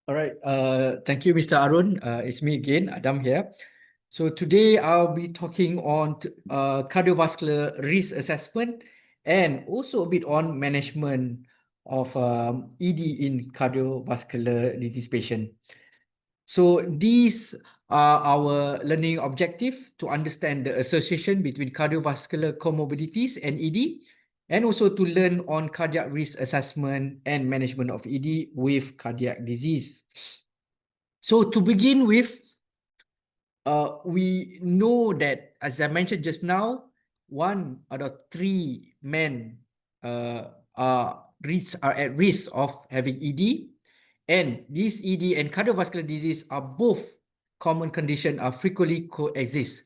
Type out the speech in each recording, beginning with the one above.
All right. Thank you, Mr. Arun. It's me again, Adam here. So today I'll be talking on cardiovascular risk assessment and also a bit on management of ED in cardiovascular disease patient. So these are our learning objective to understand the association between cardiovascular comorbidities and ED, and also to learn on cardiac risk assessment and management of ED with cardiac disease. So to begin with, we know that, as I mentioned just now, 1 out of 3 men are at risk of having ED, and this ED and cardiovascular disease are both common condition, are frequently coexist.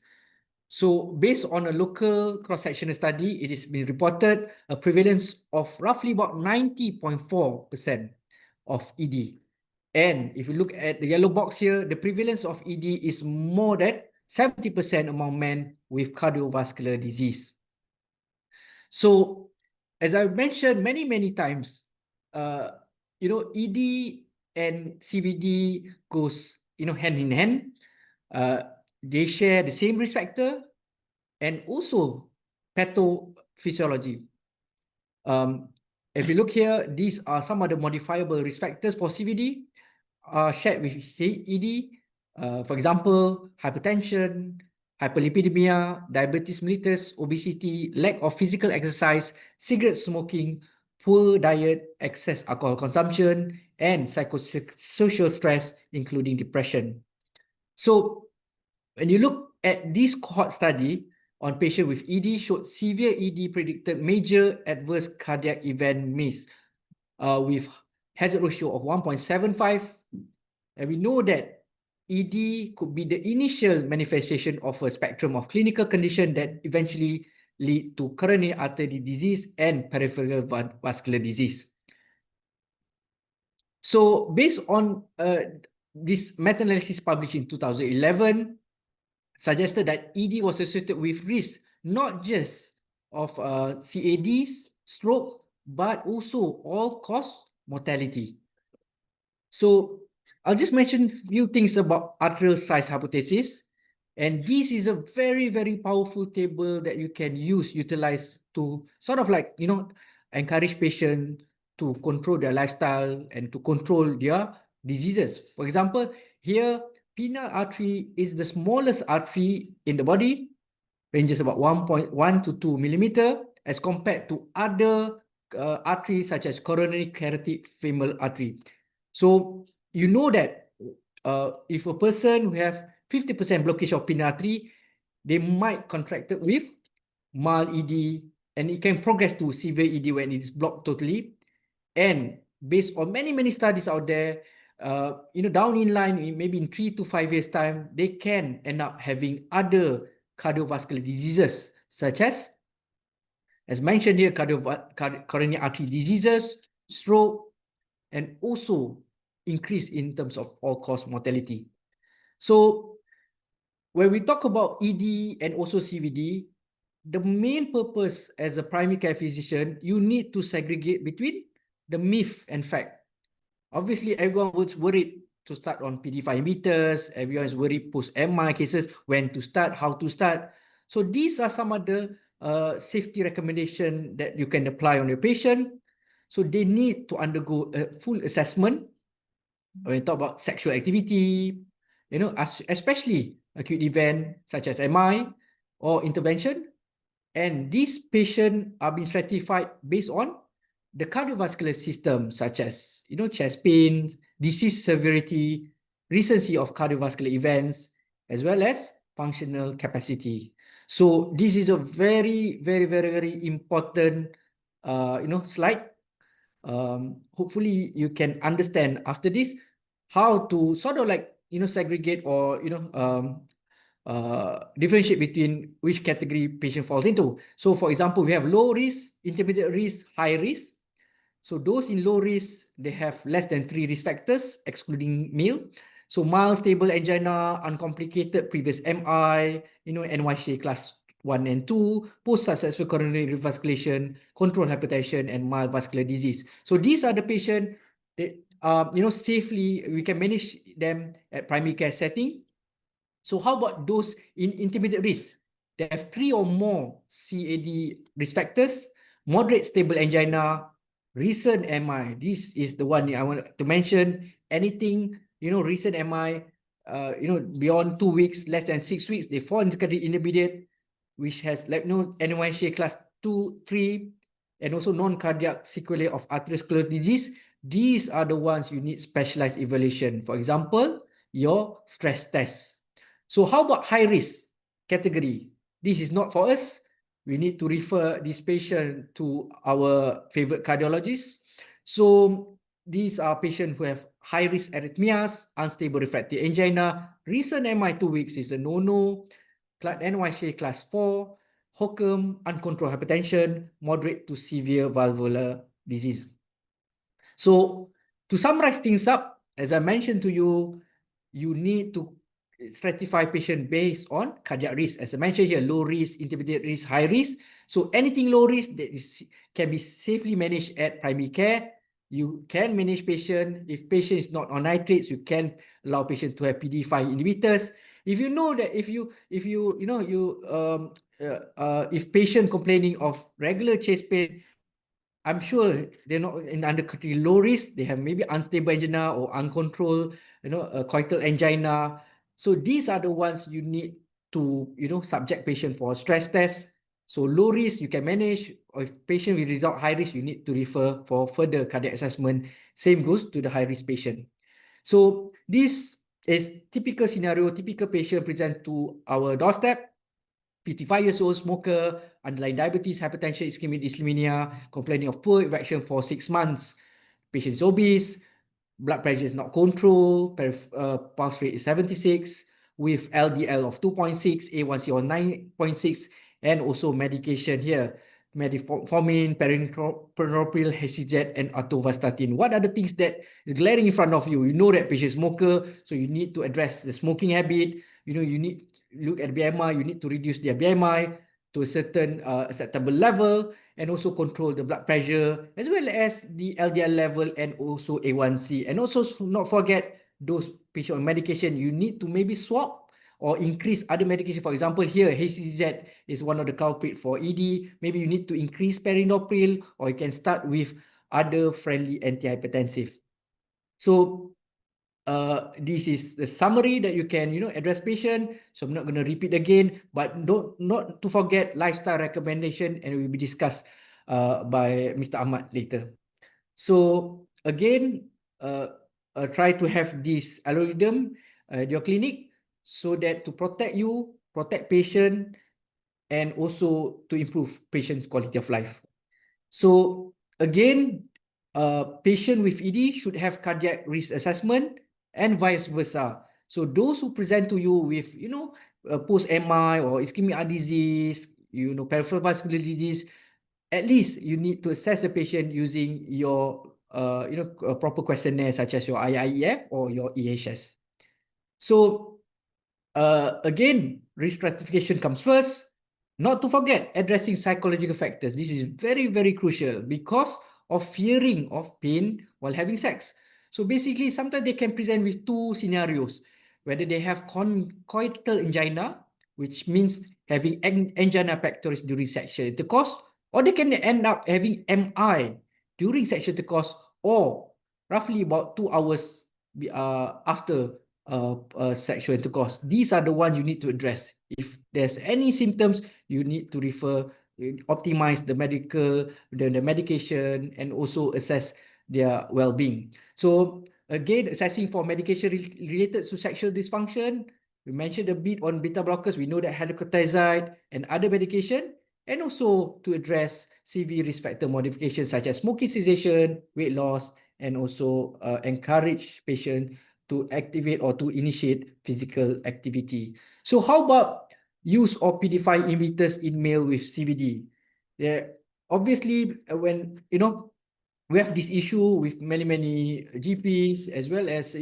So based on a local cross-sectional study, it has been reported a prevalence of roughly about 90.4% of ED. And if you look at the yellow box here, the prevalence of ED is more than 70% among men with cardiovascular disease. So, as I've mentioned many times, ED and CVD goes, hand in hand. They share the same risk factor and also pathophysiology. If you look here, these are some of the modifiable risk factors for CVD shared with ED. For example, hypertension, hyperlipidemia, diabetes mellitus, obesity, lack of physical exercise, cigarette smoking, poor diet, excess alcohol consumption, and psychosocial stress, including depression. So, when you look at this cohort study on patients with ED, showed severe ED predicted major adverse cardiac event MACE with hazard ratio of 1.75. And we know that ED could be the initial manifestation of a spectrum of clinical condition that eventually lead to coronary artery disease and peripheral vascular disease. So based on this meta-analysis published in 2011, suggested that ED was associated with risk not just of CADs, stroke, but also all-cause mortality. So I'll just mention a few things about arterial size hypothesis. And this is a very powerful table that you can utilize to sort of like, encourage patients to control their lifestyle and to control their diseases. For example, here, penile artery is the smallest artery in the body, ranges about 1.1 to 2 millimeter, as compared to other arteries such as coronary carotid femoral artery. So you know that if a person who have 50% blockage of penile artery, they might contract it with mild ED, and it can progress to severe ED when it is blocked totally. And based on many studies out there, down in line, maybe in 3 to 5 years time, they can end up having other cardiovascular diseases, such as mentioned here, coronary artery diseases, stroke, and also increase in terms of all-cause mortality. So when we talk about ED and also CVD, the main purpose as a primary care physician, you need to segregate between the myth and fact. Obviously, everyone was worried to start on PDE5 inhibitors. Everyone is worried post-MI cases, when to start, how to start. So these are some of the safety recommendation that you can apply on your patient. So they need to undergo a full assessment. When you talk about sexual activity, especially acute event such as MI or intervention. And these patients are being stratified based on the cardiovascular system, such as, chest pain, disease severity, recency of cardiovascular events, as well as functional capacity. So this is a very important, slide. Hopefully you can understand after this how to sort of like, segregate or, differentiate between which category patient falls into. So for example, we have low risk, intermediate risk, high risk. So those in low risk, they have less than 3 risk factors, excluding male. So mild stable angina, uncomplicated previous MI, NYHA class 1 and 2, post-successful coronary revascularization, controlled hypertension, and mild vascular disease. So these are the patients safely, we can manage them at primary care setting. So how about those in intermediate risk? They have 3 or more CAD risk factors, moderate stable angina, recent MI. This is the one I want to mention. Anything, recent MI, beyond 2 weeks, less than 6 weeks, they fall into category intermediate, which has NYHA class 2, 3, and also non-cardiac sequelae of arteriosclerotic disease. These are the ones you need specialized evaluation. For example, your stress test. So how about high risk category? This is not for us. We need to refer this patient to our favorite cardiologist. So these are patients who have high risk arrhythmias, unstable refractory angina. Recent MI 2 weeks is a no-no. NYHA class 4, HOCM, uncontrolled hypertension, moderate to severe valvular disease. So to summarize things up, as I mentioned to you, you need to stratify patient based on cardiac risk. As I mentioned here, low risk, intermediate risk, high risk. So anything low risk that can be safely managed at primary care. You can manage patient. If patient is not on nitrates, you can allow patient to have PD-5 inhibitors. If you know that if patient complaining of regular chest pain, I'm sure they're not in under category low risk. They have maybe unstable angina or uncontrolled, coital angina. So these are the ones you need to, subject patient for a stress test. So low risk you can manage, or if patient will result high risk, you need to refer for further cardiac assessment. Same goes to the high risk patient. So this is typical scenario, typical patient present to our doorstep. 55 years old, smoker, underlying diabetes, hypertension, ischemic dyslipidemia, complaining of poor erection for 6 months. Patient is obese, blood pressure is not controlled, pulse rate is 76, with LDL of 2.6, A1C of 9.6, and also medication here. Metformin, perinopral, HCZ, and atorvastatin. What are the things that is glaring in front of you? You know that patient is smoker, so you need to address the smoking habit. You need look at BMI, you need to reduce their BMI to a certain acceptable level, and also control the blood pressure as well as the LDL level and also A1C. And also not forget those patients on medication, you need to maybe swap or increase other medication. For example, here HCZ is one of the culprit for ED. Maybe you need to increase perindopril, or you can start with other friendly antihypertensive. So this is the summary that you can address patient. So I'm not going to repeat again, but not to forget lifestyle recommendation, and will be discussed by Mr. Ahmad later. So again, try to have this algorithm at your clinic, so that to protect you, protect patient, and also to improve patient's quality of life. So again, patient with ED should have cardiac risk assessment, and vice versa. So those who present to you with, post-MI or ischemic heart disease, peripheral vascular disease, at least you need to assess the patient using your, proper questionnaire such as your IIEF or your EHS. So again, risk stratification comes first. Not to forget addressing psychological factors. This is very, very crucial because of fearing of pain while having sex. So basically, sometimes they can present with 2 scenarios, whether they have coital angina, which means having angina pectoris during sexual intercourse, or they can end up having MI during sexual intercourse, or roughly about 2 hours after sexual intercourse. These are the ones you need to address. If there's any symptoms, you need to refer, optimize the medication, and also assess their well-being. So again, assessing for medication related to sexual dysfunction, we mentioned a bit on beta blockers. We know that hydrocortisone and other medication, and also to address CV risk factor modifications such as smoking cessation, weight loss, and also encourage patients to activate or to initiate physical activity. So how about use of PD-5 inhibitors in male with CVD? Obviously, when we have this issue with many GPs, as well as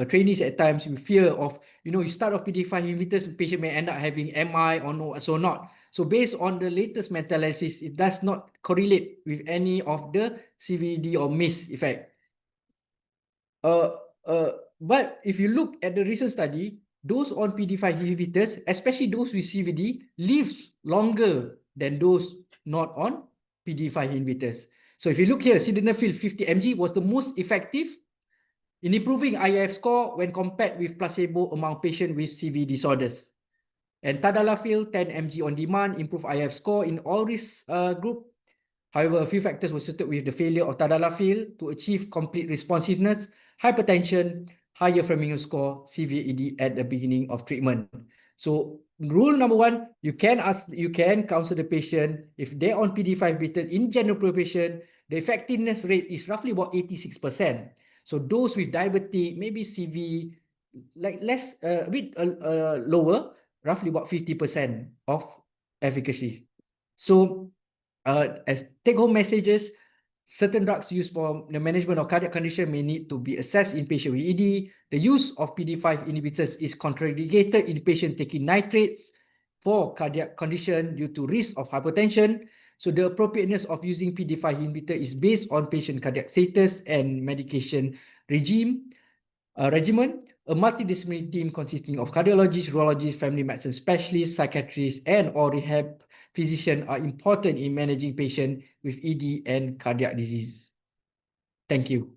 trainees at times, you fear of you start off PD-5 inhibitors, the patient may end up having MI or no, so not. So based on the latest meta-analysis, it does not correlate with any of the CVD or MIS effect. But if you look at the recent study, those on PDE5 inhibitors, especially those with CVD, lives longer than those not on PDE5 inhibitors. So if you look here, sildenafil 50 mg was the most effective in improving IF score when compared with placebo among patients with CV disorders. And tadalafil 10 mg on demand improved IF score in all risk group. However, a few factors were associated with the failure of tadalafil to achieve complete responsiveness, hypertension, higher Framingham score, severe ED at the beginning of treatment. So rule number one, you can counsel the patient if they're on PDE5 inhibitor in general population, the effectiveness rate is roughly about 86%. So those with diabetic, maybe CV, like less, a bit lower, roughly about 50% of efficacy. So as take-home messages, certain drugs used for the management of cardiac condition may need to be assessed in patient with ED. The use of PDE5 inhibitors is contraindicated in patient taking nitrates for cardiac condition due to risk of hypertension. So the appropriateness of using PDE5 inhibitor is based on patient cardiac status and medication regimen. A multidisciplinary team consisting of cardiologists, urologists, family medicine specialists, psychiatrists, and or rehab physicians are important in managing patients with ED and cardiac disease. Thank you.